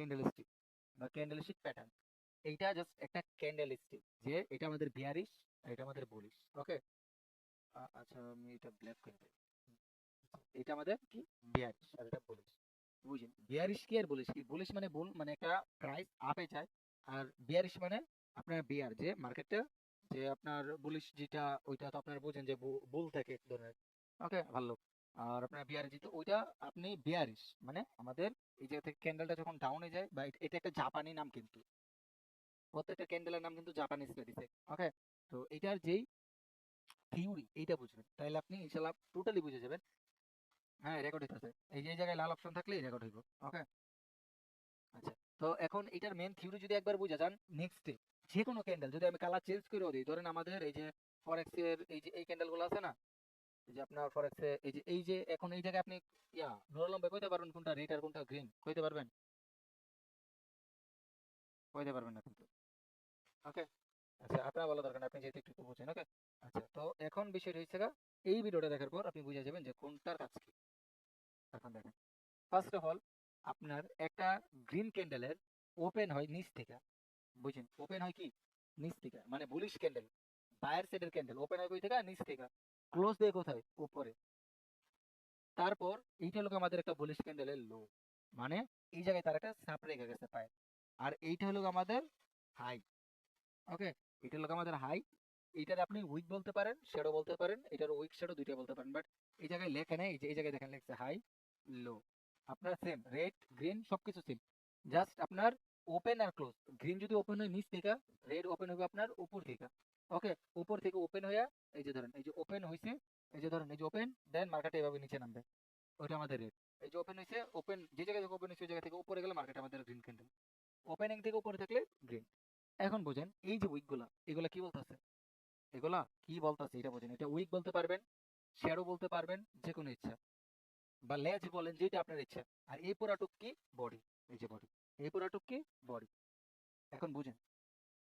Candlestick বা candlestick pattern. এইটা just একটা ক্যান্ডেলস্টিক, যে এটা আমাদের বিয়ারিশ আর এটা আমাদের বুলিশ। ওকে, আচ্ছা আমি এটা ব্ল্যাক করে দিই। এটা আমাদের কি বিয়ারিশ আর এটা বুলিশ। বুঝলেন বিয়ারিশ কি আর বুলিশ কি? বুলিশ মানে বুল, মানে একটা প্রাইস আপে যায়। আর বিয়ারিশ মানে আপনার বিয়ার, যে মার্কেটটা, যে আপনার বুলিশ যেটা ওইটা তো আপনার বুঝেন যে বুল থাকে এক ধরনের। ওকে, ভালো। আর আপনার বিয়ার যেটা ওইটা আপনি বিয়ারিশ মানে আমাদের এই জায়গা থেকে ক্যান্ডেলটা যখন ডাউনে যায়, বা এটা একটা জাপানি নাম কিন্তু, প্রত্যেকটা ক্যান্ডেলের নাম কিন্তু জাপানিজ দিছে। ওকে, তো এটার যেই থিওরি এইটা বুঝবেন, তাহলে আপনি ইনশাল্লাহ টোটালি বুঝে যাবেন। হ্যাঁ, রেকর্ড হইতেছে, এই যে এই জায়গায় লাল অপশন থাকলেই রেকর্ড হইব। ওকে, আচ্ছা। তো এখন এটার মেন থিওরি যদি একবার বুঝে যান, নেক্সট যে কোনো ক্যান্ডেল যদি আমি কালার চেঞ্জ করে দিই, ধরেন আমাদের এই যে ফরেক্স এর এই যে এই ক্যান্ডেল গুলো আছে না, এই যে আপনার ফরেক্স এ এই যে এখন এই জায়গায় আপনি নুরুল আলম ভাই কইতে পারবেন কোনটা রেড আর কোনটা গ্রিন? কইতে পারবেন? কইতে পারবেন না কিন্তু। ওকে, আচ্ছা আপনার বলা দরকার না, আপনি যেহেতু একটু একটু বুঝেন। ওকে, আচ্ছা। তো এখন বিষয়টা হচ্ছে গা, এই ভিডিওটা দেখার পর আপনি বুঝে যাবেন যে কোনটার কাজ কি। এখন দেখেন, ফার্স্ট অফ অল আপনার একটা গ্রিন ক্যান্ডেলের ওপেন হয় নিচ থেকে। বুঝছেন, ওপেন হয় কি নিচ থেকে, মানে বুলিশ ক্যান্ডেল, বায়ার সাইডের ক্যান্ডেল ওপেন হয় কই থেকে? নিচ থেকে। ক্লোজ দেয় কোথায়? উপরে। তারপর এইটা হলো আমাদের একটা বুলিশ ক্যান্ডেলের লো, মানে এই জায়গায় তার একটা সাপ রেখে গেছে পায়। আর এইটা হলো আমাদের হাই। ওকে, এটা হলো আমাদের হাই। এটার আপনি উইক বলতে পারেন, শ্যাডো বলতে পারেন, এটার উইক শ্যাডো দুইটা বলতে পারেন। বাট এই জায়গায় লেখা নেই, এই যে এই জায়গায় দেখেন লেখছে হাই লো। আপনার সেম রেড গ্রিন সবকিছু সেম, জাস্ট আপনার ওপেন আর ক্লোজ। গ্রিন যদি ওপেন হয় নিচ থেকে, রেড ওপেন হবে আপনার উপর থেকে। ওকে, উপর থেকে ওপেন হইয়া এই যে ধরেন এই যে ওপেন হইছে, এই যে ধরেন এই যে ওপেন, দেন মার্কেট এভাবে নিচে নামবে, ওইটা আমাদের রেড। এই যে ওপেন হইছে, ওপেন যে জায়গা থেকে ওপেন হইছে ওই জায়গা থেকে উপরে গেলে মার্কেট আমাদের গ্রিন ক্যান্ডেল। ওপেনিং থেকে উপরে থাকলে গ্রিন। এখন বুঝেন এই যে উইক গুলা, এগুলা কি বলতেছে? এগুলা কি বলতেছে এটা বুঝেন। এটা উইক বলতে পারবেন, শ্যাডো বলতে পারবেন, যে কোনো ইচ্ছা, বা লেজ বলেন, যেটা আপনার ইচ্ছা। আর এই পুরাটুক কি? বডি। এই যে বডি, এই পুরাটুক কি? বডি। এখন বুঝেন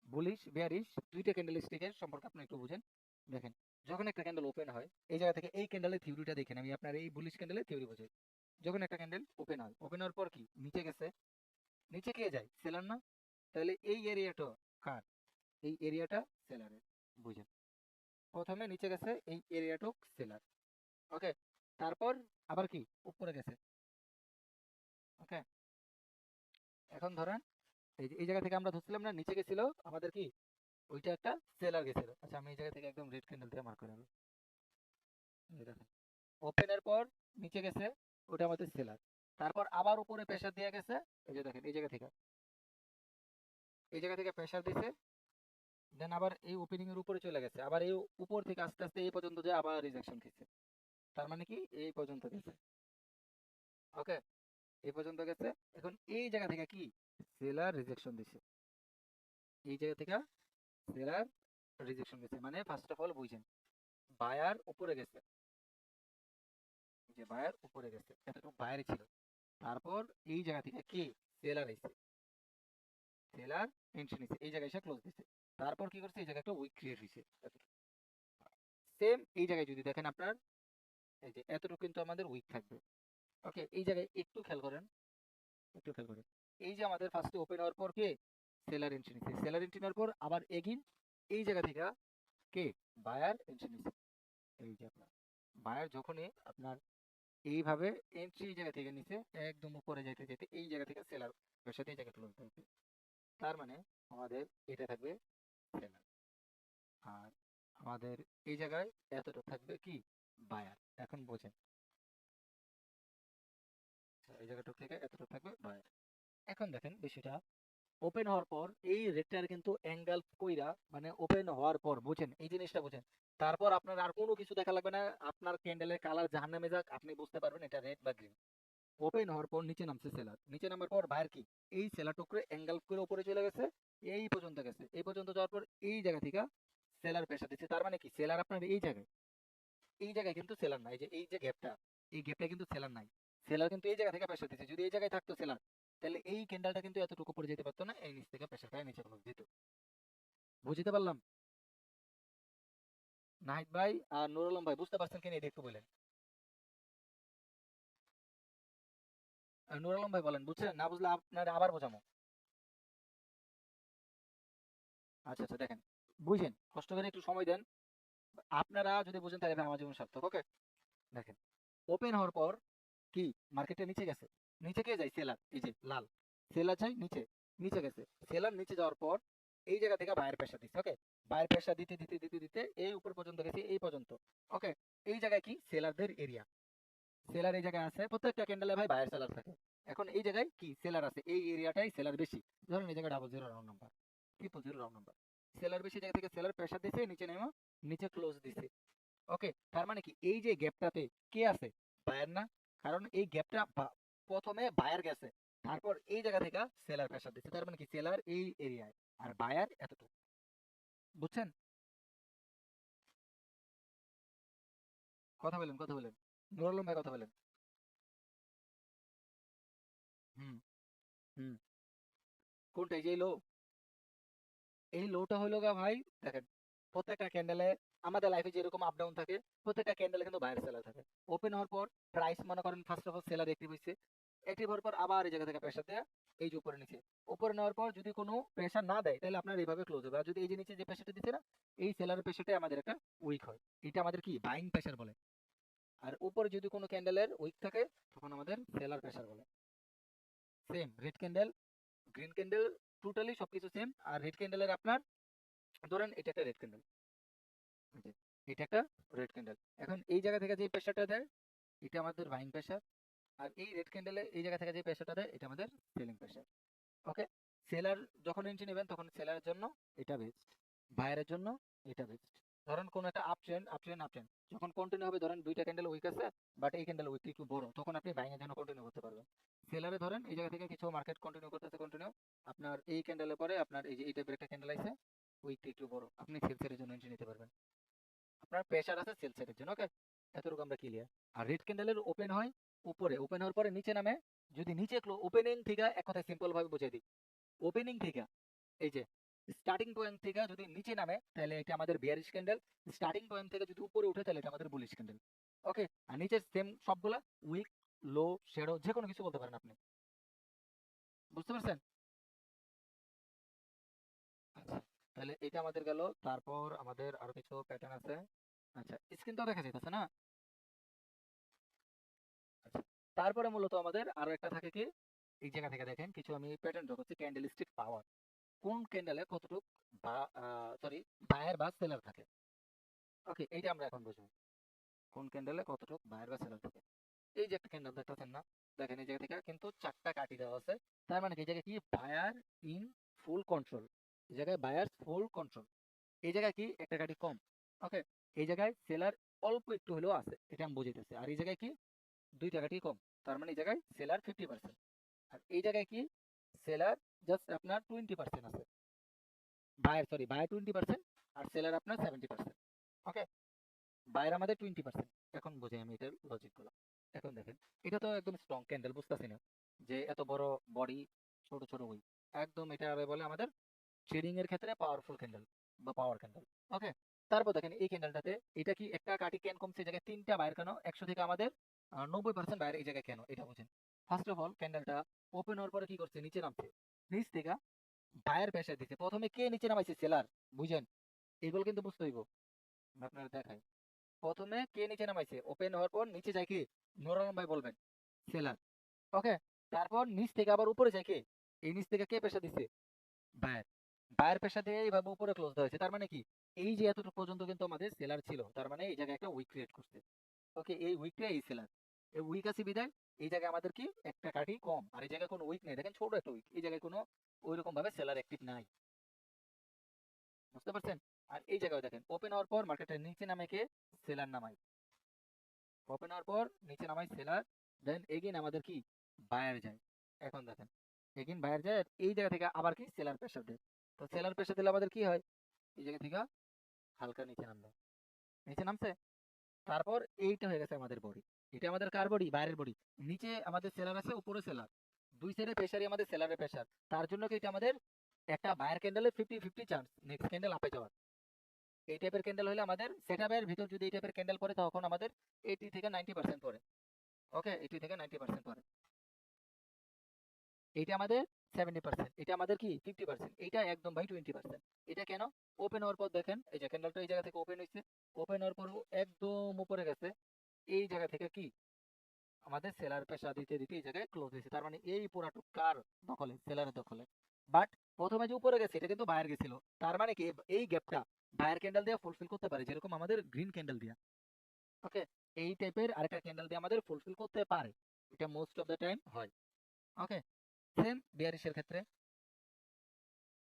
বুলিশ বেয়ারিশ দুইটা ক্যান্ডেল স্টিকের সম্পর্কে আপনি একটু বুঝেন। দেখেন, যখন একটা ক্যান্ডেল ওপেন হয়, এই জায়গা থেকে এই ক্যান্ডেলের থিওরিটা দেখেন, আমি আপনার এই বুলিশ ক্যান্ডেলের থিওরি বোঝাই। যখন একটা ক্যান্ডেল ওপেন হয়, ওপেন হওয়ার পর কি নিচে গেছে, নিচে কে যায়? সেলার না? তাহলে এই এরিয়াটা কার? এই এরিয়াটা সেলারের। বুঝেন, প্রথমে নিচে গেছে এই এরিয়াটুক সেলার। ওকে, তারপর আবার কি উপরে গেছে। ওকে, এখন ধরেন এই যে এই জায়গা থেকে আমরা ধরছিলাম না নিচে গেছিল আমাদের কি, ওইটা একটা সেলার গেছিল। আচ্ছা আমি এই জায়গা থেকে একদম রেড ক্যান্ডেল দিয়ে মার্ক করে নেব। এই দেখেন, ওপেনের পর নিচে গেছে, ওটা আমাদের সেলার। তারপর আবার উপরে প্রেসার দিয়ে গেছে, এই যে দেখেন এই জায়গা থেকে প্রেসার দিছে, দেন আবার এই ওপেনিং এর উপরে চলে গেছে, আবার এই উপর থেকে আস্তে আস্তে এই পর্যন্ত যে আবার রিজেকশন খেয়েছে। তার মানে কি এই পর্যন্ত গেছে। ওকে, এই পর্যন্ত গেছে। এখন এই জায়গা থেকে কি সেলার রিজেকশন দিছে, এই জায়গা থেকে সেলার রিজেকশন গেছে, মানে ফার্স্ট অফ অল বুঝেন বায়ার উপরে গেছে, যে বায়ার উপরে গেছে, এতটুকু বায়ারই ছিল। তারপর এই জায়গা থেকে কি সেলার এসে, সেলার এন্ট্রি নিছে, এই জায়গায় এসে ক্লোজ দিছে। তারপর কি করছে, এই জায়গায় একটা উইক ক্রিয়েট হয়েছে। সেম এই জায়গায় যদি দেখেন আপনার, এই যে এতটুকু কিন্তু আমাদের উইক থাকবে। ওকে, এই জায়গায় একটু খেয়াল করেন, একটু খেয়াল করেন। এই যে আমাদের ফার্স্টে ওপেন হওয়ার পর কে সেলার এন্ট্রি নিছে, সেলার এন্ট্রি নেওয়ার পর আবার এগিন এই জায়গা থেকে কে বায়ার এন্ট্রি নিছে। এই যে আপনার বায়ার যখনই আপনার এইভাবে এন্ট্রি জায়গা থেকে নিচে একদম উপরে যেতে যেতে এই জায়গা থেকে সেলার সাথে এই জায়গা ক্লোজ থাকবে। তার মানে আমাদের এটা থাকবে সেলার, আর আমাদের এই জায়গায় এতটুকু থাকবে কি বায়ার। এখন বোঝেন, এই জায়গাটুক থেকে এতটুকু থাকবে বায়ার। এখন দেখেন বিষয়টা, ওপেন হওয়ার পর এই রেটটার কিন্তু অ্যাঙ্গেল কইরা, মানে ওপেন হওয়ার পর বুঝেন এই জিনিসটা বুঝেন। তারপর আপনার আর কোনো কিছু দেখা লাগবে না, আপনার ক্যান্ডেলের কালার জাহান্নামে যাক, আপনি বুঝতে পারবেন এটা রেড বা গ্রিন। ওপেন হওয়ার পর নিচে নামছে সেলার, নিচে নামার পর বায়ার কি এই সেলার টুকরে অ্যাঙ্গেল করে উপরে চলে গেছে, এই পর্যন্ত গেছে। এই পর্যন্ত যাওয়ার পর এই জায়গা থেকে সেলার প্রেসার দিচ্ছে। তার মানে কি সেলার আপনার এই জায়গায়, এই জায়গায় কিন্তু সেলার নাই, যে এই যে গ্যাপটা, এই গ্যাপটা কিন্তু সেলার নাই। সেলার কিন্তু এই জায়গা থেকে প্রেসার দিচ্ছে, যদি এই জায়গায় থাকতো সেলার, তাহলে এই ক্যান্ডেলটা কিন্তু এতটুকু পরে যেতে পারতো না, এই নিচ থেকে প্রেসার খায় নিচে ক্লোজ দিত। বুঝতে পারলাম? নাহিদ ভাই আর নুর আলম ভাই বুঝতে পারছেন কিনা এটা একটু বলেন। নুর আলম ভাই বলেন, বুঝছেন? না বুঝলে আপনার আবার বোঝামো। আচ্ছা আচ্ছা, দেখেন, বুঝেন, কষ্ট করে একটু সময় দেন। আপনারা যদি বুঝেন তাহলে ভাই আমার জীবন সার্থক। ওকে, দেখেন, ওপেন হওয়ার পর কি মার্কেটে নিচে গেছে, নিচে কে যায়? সেলার, এই যে লাল, সেলার যায় নিচে, নিচে গেছে। সেলার নিচে যাওয়ার পর এই জায়গা থেকে বায়ের প্রেসার দিচ্ছে। ওকে, বায়ের প্রেসার দিতে দিতে দিতে দিতে এই উপর পর্যন্ত গেছে, এই পর্যন্ত। ওকে, এই জায়গায় কি সেলারদের এরিয়া, সেলার এই জায়গায় আছে, প্রত্যেকটা ক্যান্ডেলে ভাই বায়ার সেলার থাকে। এখন এই জায়গায় কি সেলার আছে, এই এরিয়াটাই সেলার বেশি। ধরুন এই জায়গায় double zero round number, triple zero round number, seller বেশি জায়গা থেকে সেলার প্রেসার দিছে, নিচে নেমে নিচে ক্লোজ দিছে। ওকে, তার মানে কি এই যে গ্যাপটাতে কে আছে? বায়ার না? কারণ এই গ্যাপটা প্রথমে বায়ার গেছে, তারপর এই জায়গা থেকে সেলার প্রেসার দিচ্ছে, তার মানে কি সেলার এই এরিয়ায় আর বায়ার এতটুকু। বুঝছেন? কথা বলেন, কথা বলেন, নুর আলম ভাই কথা বলেন। হুম, হুম, কোনটা? এই যে লো, এই লোটা হইলো গা ভাই, দেখেন, প্রত্যেকটা ক্যান্ডেলে আমাদের লাইফে যেরকম আপ ডাউন থাকে, প্রত্যেকটা ক্যান্ডেলে কিন্তু বাইরে সেলার থাকে। ওপেন হওয়ার পর প্রাইস মনে করেন first of all seller active হয়েছে, অ্যাক্টিভ হওয়ার পর আবার এই জায়গা থেকে প্রেসার দেয়া, এই যে উপরে নিচে, উপরে নেওয়ার পর যদি কোনো প্রেসার না দেয় তাহলে আপনার এইভাবে ক্লোজ হবে। আর যদি এই যে নিচে যে প্রেসারটা দিচ্ছে না, এই সেলারের প্রেসারটাই আমাদের একটা উইক হয়, এটা আমাদের কি বাইং প্রেসার বলে। আর উপরে যদি কোনো ক্যান্ডেলের উইক থাকে তখন আমাদের সেলার প্রেসার বলে। Same red candle, green candle, totally সবকিছু সেম। আর রেড ক্যান্ডেলের আপনার, ধরেন এটা একটা রেড ক্যান্ডেল, জি, এটা একটা রেড ক্যান্ডেল। এখন এই জায়গা থেকে যে প্রেসারটা দেয় এটা আমাদের বাইং প্রেসার, আর এই রেড ক্যান্ডেলে এই জায়গা থেকে যে প্রেসারটা দেয় এটা আমাদের সেলিং প্রেসার। ওকে, সেলার যখন এন্ট্রি নেবেন তখন সেলারের জন্য এটা বেস্ট, বায়ারের জন্য এটা বেস্ট। ধরেন কোন একটা up trend, up trend, up trend যখন কন্টিনিউ হবে, ধরেন দুইটা ক্যান্ডেল উইক আছে বাট এই ক্যান্ডেল উইক একটু বড়, তখন আপনি বাইং এর জন্য কন্টিনিউ করতে পারবেন। সেলারে ধরেন এই জায়গা থেকে কিছু মার্কেট কন্টিনিউ করতেছে, কন্টিনিউ আপনার এই ক্যান্ডেলের পরে আপনার এই যে এই টাইপের একটা ক্যান্ডেল আছে, উইকটা একটু বড়, আপনি সেলসের জন্য এন্ট্রি নিতে পারবেন। আপনার প্রেসার আছে সেল সাইডের জন্য। ওকে, এতটুকু আমরা ক্লিয়ার। আর রেড ক্যান্ডেলের ওপেন হয় উপরে, ওপেন হওয়ার পরে নিচে নামে, যদি নিচে ওপেনিং থেকে এক কথায় সিম্পল ভাবে বুঝিয়ে দিই, ওপেনিং থেকে এই যে স্টার্টিং পয়েন্ট থেকে যদি নিচে নামে তাহলে এটা আমাদের বিয়ারিশ ক্যান্ডেল, স্টার্টিং পয়েন্ট থেকে যদি উপরে উঠে তাহলে এটা আমাদের বুলিশ ক্যান্ডেল। ওকে, আর নিচে সেম সবগুলা উইক, লো, শ্যাডো, যে কোনো কিছু বলতে পারেন আপনি। বুঝতে পারছেন? আচ্ছা, তাহলে এটা আমাদের গেল। তারপর আমাদের আরো কিছু প্যাটার্ন আছে। আচ্ছা, স্ক্রিনটাও দেখা যাইতেছে না? আচ্ছা, তারপরে মূলত আমাদের আরো একটা থাকে কি, এই জায়গা থেকে দেখেন কিছু আমি প্যাটার্ন ড্র করছি, ক্যান্ডেল স্টিক পাওয়ার, কোন ক্যান্ডেলে কতটুক বা সরি বায়ার বা সেলার থাকে। ওকে, এইটা আমরা এখন বুঝবো, কোন ক্যান্ডেলে কতটুক বায়ার বা সেলার থাকে। এই যে একটা ক্যান্ডেল দেখতেছেন না, দেখেন এই জায়গা থেকে কিন্তু চারটা কাটি দেওয়া আছে, তার মানে কি এই জায়গায় কি বায়ার ইন ফুল কন্ট্রোল, এই জায়গায় বায়ার ফুল কন্ট্রোল, এই জায়গায় কি একটা কাটি কম। ওকে, এই জায়গায় সেলার অল্প একটু হলেও আছে, এটা আমি বুঝাইতেছি। আর এই জায়গায় কি দুইটা কাটি কম, তার মানে এই জায়গায় সেলার 50%। আর এই জায়গায় কি সেলার জাস্ট আপনার 20% আছে, বায়ার সরি বায়ার 20% আর সেলার আপনার 70%। ওকে, বায়ার আমাদের 20%। এখন বুঝি আমি এটার লজিক গুলো। এখন দেখেন, এটা তো একদম স্ট্রং ক্যান্ডেল, বুঝতেছি না যে এত বড় বডি, ছোট ছোট উই, একদম এটা বলে আমাদের ট্রেডিং এর ক্ষেত্রে পাওয়ারফুল ক্যান্ডেল বা পাওয়ার ক্যান্ডেল। ওকে, তারপর দেখেন এই ক্যান্ডেলটাতে এটা কি একটা কাটি ক্যান কমছে, এই জায়গায় তিনটা বায়ার কেন, 100 থেকে আমাদের 90% বায়ার এই জায়গায় কেন, এটা বুঝেন। ফার্স্ট অফ অল ক্যান্ডেলটা ওপেন হওয়ার পরে কি করছে, নিচে নামছে, নিচ থেকে বায়ার প্রেসার দিচ্ছে। প্রথমে কে নিচে নামাইছে? সেলার, বুঝেন? এগুলো কিন্তু বুঝতে হইব, আপনারা দেখাই। প্রথমে কে নিচে নামাইছে? ওপেন হওয়ার পর নিচে যায় কি, নূর আলম ভাই বলবেন, সেলার। ওকে, তারপর নিচ থেকে আবার উপরে যায় কে, এই নিচ থেকে কে প্রেসার দিচ্ছে? বায়ার, বায়ার প্রেসার দিয়ে এইভাবে উপরে ক্লোজ দেওয়া হয়েছে। তার মানে কি এই যে এতটুকু পর্যন্ত কিন্তু আমাদের সেলার ছিল, তার মানে এই জায়গায় একটা উইক ক্রিয়েট করছে। ওকে, এই উইকটা এই সেলার, এই উইক আছে বিদায় এই জায়গায় আমাদের কি একটা কাঠি কম, আর এই জায়গায় কোনো উইক নেই, দেখেন ছোট একটা উইক, এই জায়গায় কোনো ওইরকম ভাবে সেলার অ্যাক্টিভ নাই। বুঝতে পারছেন? আর এই জায়গায় দেখেন ওপেন হওয়ার পর মার্কেটের নিচে নামে কে, সেলার নামাই, ওপেন হওয়ার পর নিচে নামাই সেলার, দেন এগেইন আমাদের কি বায়ার যায়। এখন দেখেন এগেইন বায়ার যায়, আর এই জায়গা থেকে আবার কি সেলার প্রেসার দেয়। তো সেলার প্রেসার দিলে আমাদের কি হয়, এই জায়গা থেকে হালকা নিচে নামবে, নিচে নামছে। তারপর এইটা হয়ে গেছে আমাদের বডি, এটা আমাদের কার বডি? বাইরের বডি। নিচে আমাদের সেলার আছে, উপরে সেলার, দুই সাইডে প্রেসারই আমাদের সেলারের প্রেসার। তার জন্য কি এটা আমাদের একটা বায়ার ক্যান্ডেলের 50-50 চান্স নেক্সট ক্যান্ডেল আপে যাওয়ার। এই টাইপের ক্যান্ডেল হলে আমাদের সেটআপের ভিতর যদি এই টাইপের ক্যান্ডেল পড়ে তখন আমাদের 80 থেকে 90% পড়ে। ওকে, 80 থেকে 90% পড়ে। এইটা আমাদের 70%, এটা আমাদের কি 50%, এটা একদম ভাই 20%। এটা কেন? ওপেন হওয়ার পর দেখেন এই যে ক্যান্ডেলটা এই জায়গা থেকে ওপেন হয়েছে, ওপেন হওয়ার পর একদম উপরে গেছে, এই জায়গা থেকে কি আমাদের সেলার প্রেসার দিতে দিতে এই জায়গায় ক্লোজ হয়েছে। তার মানে এই পুরাটুক কার দখলে? সেলারের দখলে। বাট প্রথমে যে উপরে গেছে এটা কিন্তু বায়ার গেছিল। তার মানে কি এই গ্যাপটা বায়ার ক্যান্ডেল দিয়ে ফুলফিল করতে পারে, যেরকম আমাদের গ্রিন ক্যান্ডেল দিয়ে। ওকে, এই টাইপের আরেকটা ক্যান্ডেল দিয়ে আমাদের ফুলফিল করতে পারে, এটা মোস্ট অফ দ্য টাইম হয়। ওকে, সেম বিয়ারিশের ক্ষেত্রে।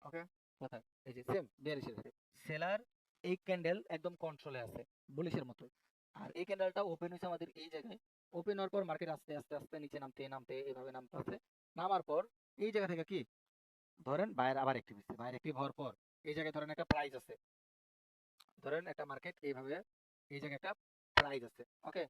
ওকে, কোথায়? এই যে সেম বিয়ারিশের ক্ষেত্রে সেলার এই ক্যান্ডেল একদম কন্ট্রোলে আছে বুলিশের মতো। আর এই ক্যান্ডেলটা ওপেন হয়েছে আমাদের এই জায়গায়, ওপেন হওয়ার পর মার্কেট আস্তে আস্তে আস্তে নিচে নামতে নামতে এভাবে নামতে আছে। নামার পর এই জায়গা থেকে কি ধরেন বায়ার আবার অ্যাক্টিভ হচ্ছে, বায়ার অ্যাক্টিভ হওয়ার পর এই জায়গায় ধরেন একটা প্রাইস আছে, ধরেন একটা মার্কেট এইভাবে এই জায়গায় একটা প্রাইস আছে। ওকে,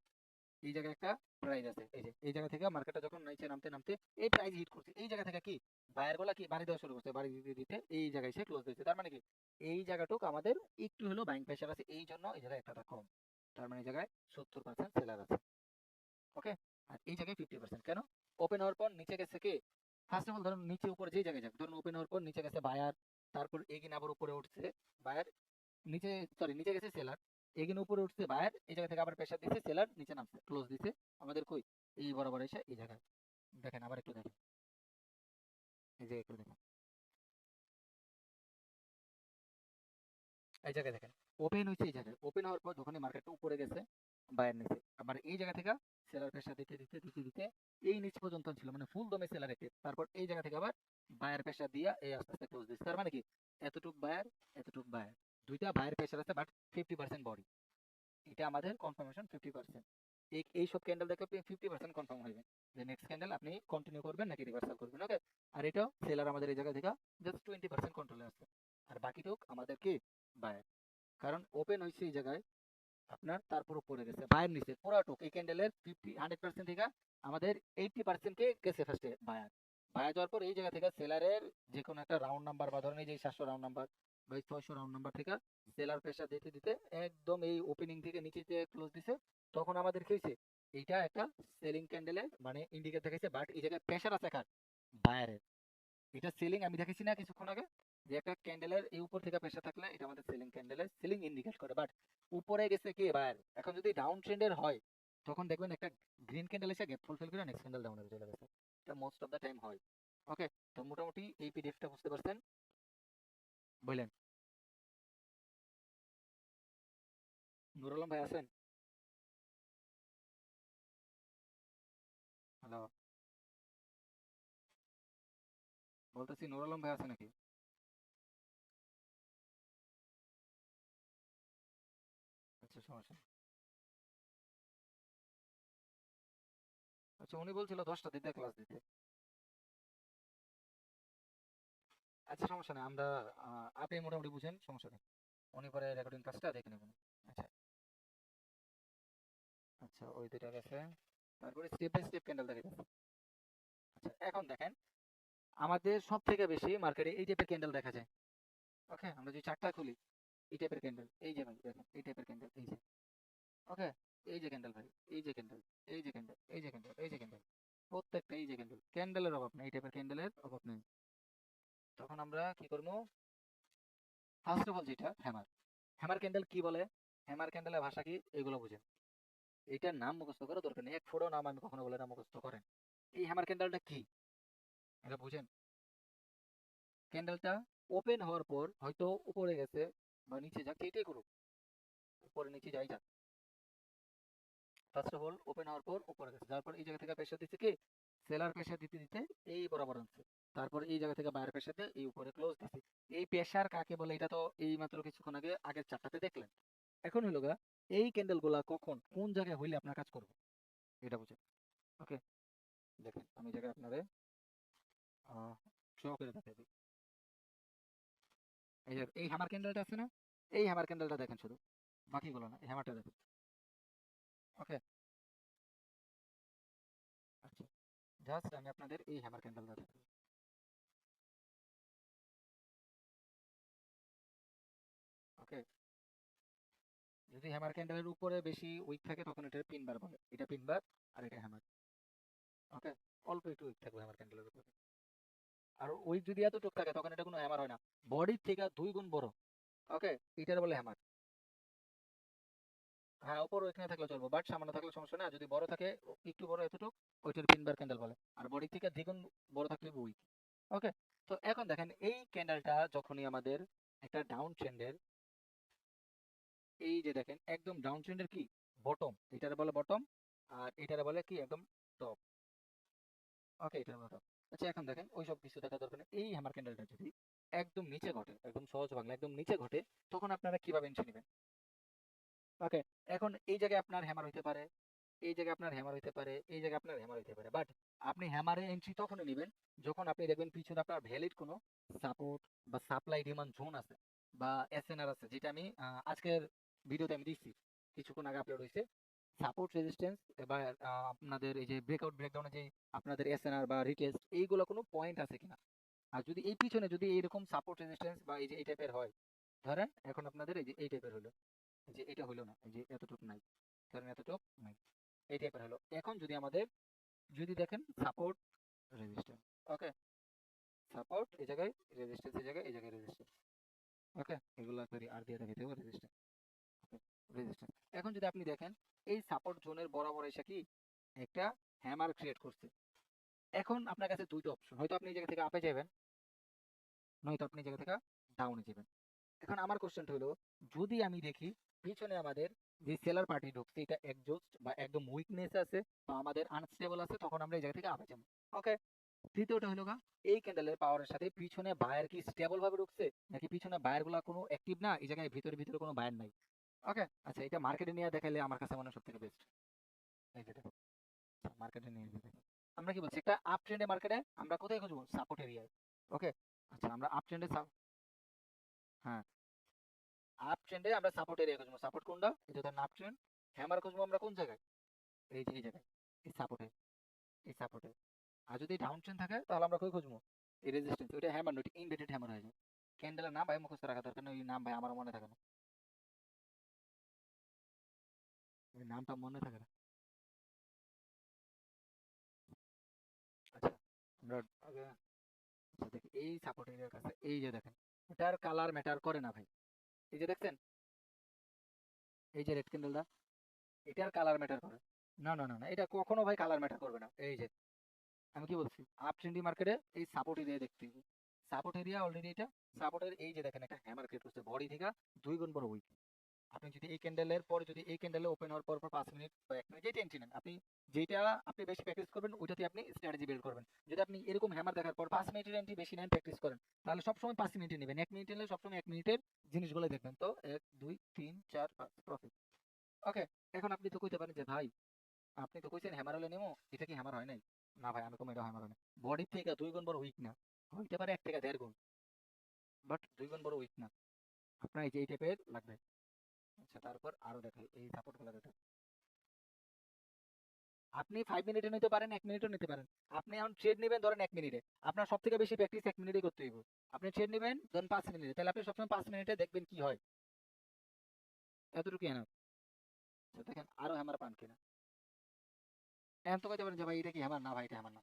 এই জায়গায় একটা প্রাইস আছে, এই যে এই জায়গা থেকে মার্কেটটা যখন নিচে নামতে নামতে এই প্রাইস হিট করছে, এই জায়গা থেকে কি বায়ার গুলা কি বাড়ি দেওয়া শুরু করছে, বাড়ি দিতে দিতে এই জায়গায় সে ক্লোজ দিচ্ছে। তার মানে কি এই জায়গাটুক আমাদের একটু হলো বাইং প্রেশার আছে, এই জন্য এই জায়গায় একটা কম। তার মানে এই জায়গায় 70% সেলার আছে। ওকে, আর এই জায়গায় 50%। কেন? ওপেন হওয়ার পর নিচে গেছে কি, ফার্স্ট অফ অল ধরুন নিচে উপরে যে জায়গায় যাক, ধরুন ওপেন হওয়ার পর নিচে গেছে বায়ার, তারপর এগিন আবার উপরে উঠছে বায়ার, নিচে সরি নিচে গেছে সেলার, এগিন উপরে উঠছে বায়ার, এই জায়গা থেকে আবার প্রেসার দিচ্ছে সেলার, নিচে নামছে ক্লোজ দিছে আমাদের কই এই বরাবর এসে এই জায়গায়। দেখেন আবার একটু দেখেন, এই যে একটু দেখেন এই জায়গায় দেখেন ওপেন হয়েছে, এই জায়গায় ওপেন হওয়ার পর যখন মার্কেটটা উপরে গেছে বায়ার নিচে, আবার এই জায়গা থেকে সেলার প্রেসার দিতে দিতে দিতে দিতে এই নিচ পর্যন্ত ছিল, মানে ফুল দমে সেলার রেটে, তারপর এই জায়গা থেকে আবার বায়ার প্রেসার দিয়া এই আস্তে আস্তে ক্লোজ দিচ্ছে। তার মানে কি এতটুক বায়ার এতটুক বায়ার, দুইটা বায়ার প্রেসার আছে বাট 50% বডি, এটা আমাদের কনফার্মেশন 50%। এই সব ক্যান্ডেল দেখে আপনি 50% কনফার্ম হয়ে যাবেন যে নেক্সট ক্যান্ডেল আপনি কন্টিনিউ করবেন নাকি রিভার্সাল করবেন। ওকে, আর এটাও সেলার আমাদের এই জায়গা থেকে জাস্ট 20% কন্ট্রোলে আছে, আর বাকিটুক আমাদের কি বায়ার। কারণ ওপেন হয়েছে এই জায়গায় আপনার, তারপর উপরে গেছে বায়ার নিচে পুরাটুক এই ক্যান্ডেলের 100% থেকে আমাদের 80% কে গেছে ফার্স্টে বায়ার। বায়ার যাওয়ার পর এই জায়গা থেকে সেলারের যে কোনো একটা রাউন্ড নাম্বার বা ধরেন এই যে 700 রাউন্ড নাম্বার বা 600 রাউন্ড নাম্বার থেকে সেলার প্রেসার দিতে দিতে একদম এই ওপেনিং থেকে নিচে যে ক্লোজ দিছে, তখন আমাদের কি হয়েছে এইটা একটা সেলিং ক্যান্ডেলের মানে ইন্ডিকেট দেখাইছে, বাট এই জায়গায় প্রেসার আছে কার? বায়ারের। এটা সেলিং আমি দেখেছি না কিছুক্ষণ আগে, যে একটা ক্যান্ডেলের এই উপর থেকে প্রেসার থাকলে এটা আমাদের সেলিং ক্যান্ডেলের সেলিং ইন্ডিকেট করে, বাট উপরে গেছে কে বায়ার। এখন যদি ডাউন ট্রেন্ডের হয় তখন দেখবেন একটা গ্রিন ক্যান্ডেল এসে গ্যাপ ফুলফিল করে নেক্সট ক্যান্ডেল ডাউনে চলে গেছে, এটা মোস্ট অফ দ্য টাইম হয়। ওকে, তো মোটামুটি এই পিডিএফটা বুঝতে পারছেন বললেন? নুর আলম ভাই আছেন? হ্যালো, বলতেছি নুর আলম ভাই আছে নাকি? আচ্ছা সমস্যা নেই। আচ্ছা উনি বলছিল 10টা দিতে ক্লাস দিতে। আচ্ছা সমস্যা নেই, আমরা আপনি মোটামুটি বুঝেন, সমস্যা নেই, উনি পরে রেকর্ডিং কাজটা দেখে নেবেন। আচ্ছা, আচ্ছা ওই দুইটা গেছে, তারপরে স্টেপ বাই স্টেপ ক্যান্ডেল দেখাইতেছে। আচ্ছা এখন দেখেন আমাদের সব থেকে বেশি মার্কেটে এই টাইপের ক্যান্ডেল দেখা যায়। ওকে, আমরা যদি চারটা খুলি এই টাইপের ক্যান্ডেল, এই যে ভাই দেখেন এই টাইপের ক্যান্ডেল, এই যে ওকে, এই যে ক্যান্ডেল ভাই, এই যে ক্যান্ডেল, এই যে ক্যান্ডেল, এই যে ক্যান্ডেল, এই যে ক্যান্ডেল, প্রত্যেকটা এই যে ক্যান্ডেল, ক্যান্ডেলের অভাব নেই, এই টাইপের ক্যান্ডেলের অভাব নেই। তখন আমরা কি করবো? ফার্স্ট অফ অল যেটা হ্যামার, হ্যামার ক্যান্ডেল কি বলে, হ্যামার ক্যান্ডেলের ভাষা কি এগুলো বুঝেন। এইটার নাম মুখস্থ করার দরকার নেই, এক ফোড়ো নাম আমি কখনো বলে না মুখস্থ করেন। এই হ্যামার ক্যান্ডেলটা কি এটা বুঝেন? ক্যান্ডেলটা ওপেন হওয়ার পর হয়তো উপরে গেছে বা নিচে যাক, এটাই করুক, উপরে নিচে যাই যাক, ফার্স্ট অফ অল ওপেন হওয়ার পর উপরে গেছে, তারপর এই জায়গা থেকে প্রেসার দিচ্ছে কি সেলার প্রেসার দিতে দিতে এই বরাবর আনছে, তারপর এই জায়গা থেকে বায়ার প্রেসার দিয়ে এই উপরে ক্লোজ দিচ্ছে। এই প্রেসার কাকে বলে এটা তো এই মাত্র কিছুক্ষণ আগে আগের চারটাতে দেখলেন। এখন হলো গা এই ক্যান্ডেল গুলা কখন কোন জায়গায় হইলে আপনার কাজ করবে এটা বুঝেন। ওকে, দেখেন আমি জায়গায় আপনারে শো করে দেখাই দিই। এই যে এই হ্যামার ক্যান্ডেলটা আছে না, এই হ্যামার ক্যান্ডেলটা দেখেন শুধু, বাকিগুলো না, এই হ্যামারটা দেখেন। ওকে, আচ্ছা জাস্ট আমি আপনাদের এই হ্যামার ক্যান্ডেলটা দেখাবো। ওকে, যদি হ্যামার ক্যান্ডেলের উপরে বেশি উইক থাকে তখন এটা পিন বার বলে, এটা পিন বার আর এটা হ্যামার। ওকে, অল্প একটু উইক থাকবে হ্যামার ক্যান্ডেলের উপরে। আর উইক যদি এতটুক থাকে তখন এটা কোনো হ্যামার হয় না, বডির থেকে 2 গুণ বড়। ওকে, এটার বলে হ্যামার। হ্যাঁ, উপর ওইখানে থাকলে চলবে, বাট সামান্য থাকলে সমস্যা নেই। আর যদি বড় থাকে, একটু বড় এতটুক, ওইটার পিন বার ক্যান্ডেল বলে। আর বডি থেকে দ্বিগুণ বড় থাকলে উইক। ওকে, তো এখন দেখেন এই ক্যান্ডেলটা যখনই আমাদের একটা ডাউন ট্রেন্ডের, এই যে দেখেন একদম ডাউন ট্রেন্ডের কি বটম, এটারে বলে বটম, আর এটারে বলে কি একদম টপ। ওকে, এটার বলে top। আচ্ছা, এখন দেখেন ওইসব কিছু দেখা দরকার নেই। এই হ্যামার ক্যান্ডেলটা যদি একদম নিচে ঘটে, একদম সহজ বাংলা একদম নিচে ঘটে, তখন আপনারা কিভাবে এন্ট্রি নেবেন? ওকে, এখন এই জায়গায় আপনার হ্যামার হইতে পারে, এই জায়গায় আপনার হ্যামার হইতে পারে, এই জায়গায় আপনার হ্যামার হইতে পারে, বাট আপনি হ্যামারে এন্ট্রি তখনই নেবেন যখন আপনি দেখবেন পিছনে আপনার ভ্যালিড কোনো সাপোর্ট বা সাপ্লাই ডিমান্ড জোন আছে বা এসএনআর আছে, যেটা আমি আজকের ভিডিওতে আমি দিচ্ছি, কিছুক্ষণ আগে আপলোড হয়েছে। সাপোর্ট রেজিস্ট্যান্স বা আপনাদের এই যে ব্রেকআউট ব্রেকডাউনে যে আপনাদের এসএনআর বা রিটেস্ট, এইগুলো কোনো পয়েন্ট আছে কিনা। আর যদি এই পিছনে যদি এইরকম সাপোর্ট রেজিস্ট্যান্স বা এই যে এই টাইপের হয়, ধরেন এখন আপনাদের এই যে এই টাইপের হলো, এই যে এটা হলো না, এই যে এতটুকু নাই, ধরেন এতটুকু নাই, এই টাইপের হলো। এখন যদি আমাদের যদি দেখেন সাপোর্ট রেজিস্ট্যান্স, ওকে, সাপোর্ট এই জায়গায়, রেজিস্ট্যান্স এই জায়গায়, এই জায়গায় রেজিস্ট্যান্স। ওকে, এগুলো করি আর দিয়ে দেখাইতে হবে রেজিস্ট্যান্স। ওকে, রেজিস্ট্যান্স। এখন যদি আপনি দেখেন এই সাপোর্ট জোনের বরাবর এসে কি একটা হ্যামার ক্রিয়েট করছে। এখন আপনার কাছে দুইটা অপশন, হয়তো আপনি এই জায়গা থেকে আপে যাবেন, নয়তো আপনি এই জায়গা থেকে ডাউনে যাবেন। এখন আমার কোশ্চেনটা হলো, যদি আমি দেখি পিছনে আমাদের যে সেলার পার্টি ঢুকছে এটা একজস্ট বা একদম উইকনেস আছে বা আমাদের আনস্টেবল আছে, তখন আমরা এই জায়গা থেকে আপে যাবো। ওকে, তৃতীয়টা হলো গা, এই ক্যান্ডেলের পাওয়ারের সাথে পিছনে বায়ার কি স্টেবল ভাবে ঢুকছে নাকি পিছনে বায়ার গুলা কোনো অ্যাক্টিভ না, এই জায়গায় ভিতরে ভিতরে কোনো বায়ার নাই। ওকে, আচ্ছা, এটা মার্কেটে নিয়ে দেখাইলে আমার কাছে মনে হয় সব থেকে বেস্ট। এই যেটা মার্কেটে নিয়ে যেতে, আমরা কি বলছি, একটা আপ ট্রেন্ডে মার্কেটে আমরা কোথায় খুঁজবো? সাপোর্ট এরিয়ায়। ওকে, আচ্ছা, আমরা আপ ট্রেন্ডে, হ্যাঁ, আপ ট্রেন্ডে আমরা সাপোর্ট এরিয়া খুঁজবো। সাপোর্ট কোনটা? এটা ধরেন আপ ট্রেন্ড। হ্যামার খুঁজবো আমরা কোন জায়গায়? এই যে এই জায়গায়, এই সাপোর্টে, এই সাপোর্টে। আর যদি ডাউন ট্রেন্ড থাকে তাহলে আমরা কই খুঁজবো? এই রেজিস্ট্যান্স। ওইটা হ্যামার নয়, ইনভার্টেড হ্যামার হয়ে যায়। ক্যান্ডেলের নাম ভাই মুখস্থ রাখা দরকার নেই, ওই নাম ভাই আমারও মনে থাকে না, ওই নামটা মনে থাকে না। আচ্ছা, আমরা আগে, আচ্ছা দেখি এই সাপোর্ট এরিয়ার কাছে, এই যে দেখেন এটার কালার ম্যাটার করে না ভাই। এই যে দেখছেন, এই যে রেড ক্যান্ডেলটা, এটার কালার ম্যাটার করে। না না না না, এটা কখনো ভাই কালার ম্যাটার করবে না। এই যে আমি কি বলছি, আপ ট্রেন্ডি মার্কেটে এই সাপোর্ট এরিয়া দেখতে হবে। সাপোর্ট এরিয়া অলরেডি এটা সাপোর্টের, এই যে দেখেন একটা হ্যামার ক্রিয়েট করছে বডি থেকে 2 গুণ বড় উইক। আপনি যদি এই ক্যান্ডেলের পরে যদি এই ক্যান্ডেলে ওপেন হওয়ার পর 5 মিনিট বা 1 মিনিট যেটা এন্ট্রি নেন, আপনি যেটা আপনি বেশি প্র্যাকটিস করবেন ওইটাতে আপনি স্ট্র্যাটেজি বিল্ড করবেন। যদি আপনি এরকম হ্যামার দেখার পর 5 মিনিটের এন্ট্রি বেশি নেন, প্র্যাকটিস করেন, তাহলে সবসময় 5 মিনিটে নেবেন। 1 মিনিট নিলে সবসময় 1 মিনিটের জিনিসগুলো দেখবেন। তো 1 2 3 4 5 প্রফিট। ওকে, এখন আপনি তো কইতে পারেন যে ভাই আপনি তো কইছেন হ্যামার হলে নেমো, এটা কি হ্যামার হয় নাই? না ভাই, আমি কম, এটা হ্যামার হয় না। বডির থেকে 2 গুণ বড় উইক না, হইতে পারে 1 থেকে 1.5 গুণ, বাট 2 গুণ বড় উইক না। আপনার এই যে এই টাইপের লাগবে। আচ্ছা, তারপর আরো দেখাই এই সাপোর্ট গুলো দেখেন। আপনি 5 মিনিটে নিতে পারেন, 1 মিনিটও নিতে পারেন। আপনি এখন ট্রেড নেবেন ধরেন 1 মিনিটে, আপনার সব থেকে বেশি প্র্যাকটিস 1 মিনিটে করতে হইব। আপনি ট্রেড নেবেন ধরেন 5 মিনিটে, তাহলে আপনি সবসময় 5 মিনিটে দেখবেন কি হয়, এতটুকু এনাফ। দেখেন আরো হ্যামার পান কিনা। এখন তো কইতে পারেন যে ভাই এটা কি হ্যামার? না ভাই, এটা হ্যামার না।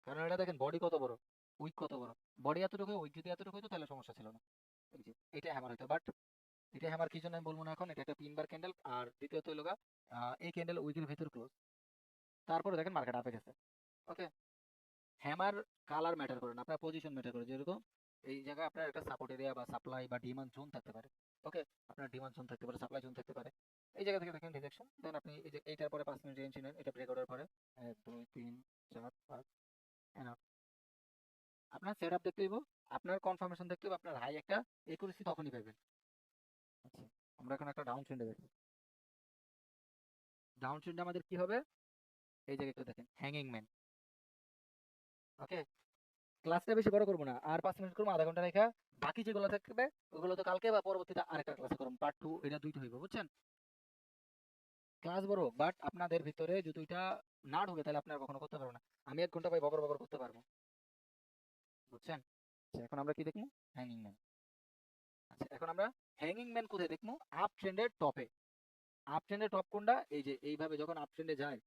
কারণ এটা দেখেন বডি কত বড়, উইক কত বড়। বডি এতটুকু, উইক যদি এতটুকু হইতো তাহলে সমস্যা ছিল না। এই যে এটা হ্যামার হইতো, বাট এটা হ্যামার কি জন্য আমি বলবো না এখন। এটা একটা 3 বার ক্যান্ডেল, আর দ্বিতীয়ত হলো গা, এই ক্যান্ডেল উইকের ভিতর ক্লোজ, তারপরে দেখেন মার্কেট আপে গেছে। ওকে, হ্যামার কালার ম্যাটার করে না, আপনার পজিশন ম্যাটার করে। যেরকম এই জায়গায় আপনার একটা সাপোর্ট এরিয়া বা সাপ্লাই বা ডিমান্ড জোন থাকতে পারে। ওকে, আপনার ডিমান্ড জোন থাকতে পারে, সাপ্লাই জোন থাকতে পারে। এই জায়গা থেকে দেখেন রিজেকশন, দেন আপনি এই যে এইটার পরে 5 মিনিট রেঞ্জ নেন, এটা ব্রেকআউটের পরে 1 2 3 4 5 এনাফ। আপনার সেট আপ দেখতে হইব, আপনার কনফার্মেশন দেখতে হইব, আপনার হাই একটা একুরেসি তখনই পাবেন। আচ্ছা, আমরা এখন একটা ডাউন ট্রেন্ডে দেখি। ডাউন ট্রেন্ডে আমাদের কি হবে? এই জায়গায় একটু দেখেন হ্যাঙ্গিং ম্যান। ওকে, ক্লাসটা বেশি বড় করবো না, আর 5 মিনিট করবো, আধা ঘন্টা রেখা। বাকি যেগুলো থাকবে ওগুলো তো কালকে বা পরবর্তীতে আরেকটা ক্লাসে করবো, পার্ট 2, এটা দুইটা হইব, বুঝছেন? ক্লাস বড়, বাট আপনাদের ভিতরে যদি ওইটা না ঢুকে তাহলে আপনারা কখনো করতে পারবেন না। আমি 1 ঘন্টা ভাই বকর বকর করতে পারবো, বুঝছেন? আচ্ছা, এখন আমরা কি দেখবো? Hanging man. আচ্ছা, এখন আমরা হ্যাঙ্গিং ম্যান কোথায় দেখবো? আপ ট্রেন্ডের টপে। আপ ট্রেন্ডের টপ কোনটা? এই যে এইভাবে যখন আপ ট্রেন্ডে যায়,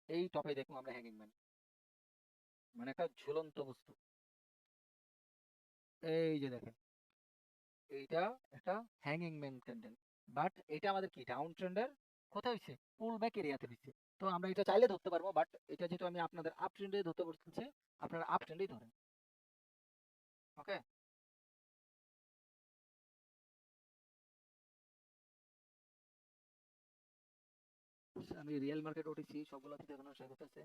এই টপে দেখবো আমরা হ্যাঙ্গিং ম্যান, মানে একটা ঝুলন্ত বস্তু। এই যে দেখেন, এইটা একটা হ্যাঙ্গিং ম্যান ক্যান্ডেল, বাট এটা আমাদের কি ডাউন ট্রেন্ডের কোথায় হচ্ছে, পুল ব্যাক এরিয়াতে হচ্ছে। তো আমরা এটা চাইলে ধরতে পারবো, বাট এটা যেহেতু আমি আপনাদের আপ ট্রেন্ডে ধরতে বলছি, আপনারা আপ ট্রেন্ডেই ধরেন। ওকে, আমি রিয়েল মার্কেট ওটিসি সবগুলো থেকে এখন শেয়ার করতেছে।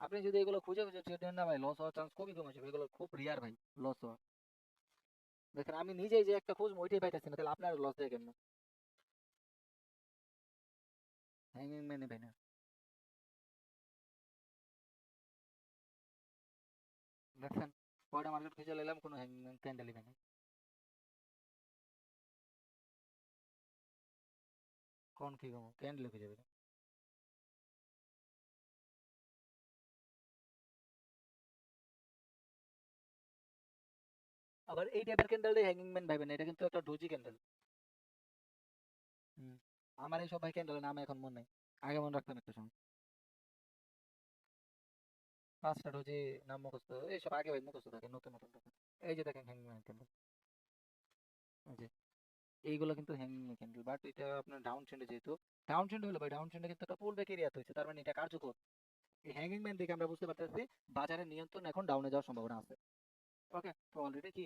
আপনি যদি এগুলো খুঁজে খুঁজে ট্রেড নেন না ভাই, লস হওয়ার চান্স খুবই কম আছে, এগুলো খুব রিয়ার ভাই লস হওয়া। দেখেন আমি নিজেই যে একটা খুঁজবো ওইটাই পাইতেছি না, তাহলে আপনার লস দেয় কেন? হ্যাঙ্গিং ম্যানে ভাই না, দেখছেন কয়টা মার্কেট খুঁজে নিলাম, কোনো হ্যাঙ্গিং ম্যান ক্যান্ডেলই ভাই না। কোন কি ক্যান্ডেল খুঁজে পেলাম। আবার এই টাইপের ক্যান্ডেল হ্যাঙ্গিং ম্যান ভাইবেন না, এটা কিন্তু একটা ডোজি ক্যান্ডেল। হুম, আমার এই সব ভাই ক্যান্ডেলের নাম এখন মনে নেই, আগে মনে রাখতাম একটা সময়। পাঁচটা ডোজি নাম মুখস্থ, এইসব আগে ভাই মুখস্থ থাকে, নতুন নতুন থাকে। এই যে দেখেন হ্যাঙ্গিং ম্যান ক্যান্ডেল, এই যে এইগুলো কিন্তু হ্যাঙ্গিং ক্যান্ডেল, বাট এটা আপনার ডাউন ট্রেন্ডে, যেহেতু ডাউন ট্রেন্ড হলো ভাই, ডাউন ট্রেন্ডে কিন্তু একটা পুল ব্যাক এরিয়া হয়েছে, তার মানে এটা কার্যকর। এই হ্যাঙ্গিং ম্যান দেখে আমরা বুঝতে পারতেছি বাজারের নিয়ন্ত্রণ এখন ডাউনে যাওয়ার সম্ভাবনা আছে। ওকে, তো অলরেডি কি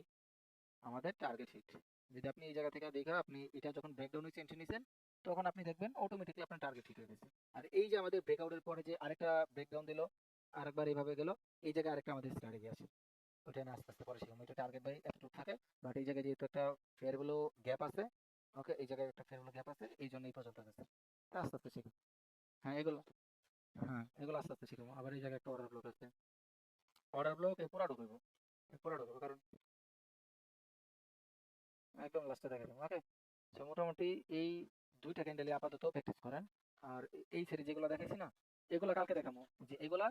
আমাদের টার্গেট হিট। যদি আপনি এই জায়গা থেকে দেখে আপনি এটা যখন ব্রেকডাউন হয়েছে এন্ট্রি নিছেন, তখন আপনি দেখবেন অটোমেটিকলি আপনার টার্গেট হিট হয়ে গেছে। আর এই যে আমাদের ব্রেকআউটের পরে যে আরেকটা ব্রেকডাউন দিল, আরেকবার এইভাবে গেল, এই জায়গায় আরেকটা আমাদের স্ট্র্যাটেজি আছে, ওটা আমি আস্তে আস্তে পরে শিখবো। এটা টার্গেট বাই এতটুকু থাকে, বাট এই জায়গায় যেহেতু একটা ফেয়ার ভ্যালু গ্যাপ আছে, ওকে এই জায়গায় একটা ফেয়ার ভ্যালু গ্যাপ আছে, এই জন্য এই পর্যন্ত গেছে। তা আস্তে আস্তে শিখবো। হ্যাঁ এগুলো, হ্যাঁ এগুলো আস্তে আস্তে শিখবো। আবার এই জায়গায় একটা অর্ডার ব্লক আছে, অর্ডার ব্লক এ পুরা ঢুকবো, পুরা ঢুকবো, কারণ একদম লাস্টে দেখা যাবে। ওকে, তো মোটামুটি এই দুইটা ক্যান্ডেলে আপাতত প্র্যাকটিস করেন। আর এই সিরিজ যেগুলো দেখাইছি না, এগুলো কালকে দেখাবো, যে এগুলা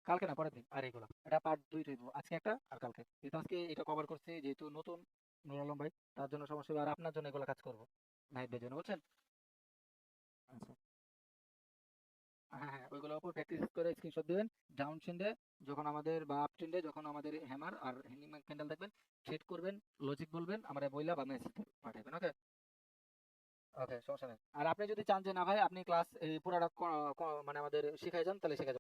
কালকে না পরের দিন, আর এগুলো এটা পার্ট দুই রইব, আজকে একটা আর কালকে, যেহেতু আজকে এটা কভার করছি, যেহেতু নতুন নুর আলম ভাই, তার জন্য সমস্যা হবে, আর আপনার জন্য এগুলো কাজ করবো নাহিদের জন্য, বুঝছেন? আচ্ছা, হ্যাঁ হ্যাঁ, ওইগুলোর উপর প্র্যাকটিস করে স্ক্রিনশট দিবেন। ডাউন ট্রেন্ডে যখন আমাদের বা আপ ট্রেন্ডে যখন আমাদের হ্যামার আর হ্যাঙ্গিং ক্যান্ডেল দেখবেন, ট্রেড করবেন, লজিক বলবেন, আমরা বইলা বা মেসেজ পাঠাবেন। ওকে, ওকে সমস্যা নেই। আর আপনি যদি চান যে না ভাই আপনি ক্লাস এই পুরাটা মানে আমাদের শিখাই যান, তাহলে শিখাই যান।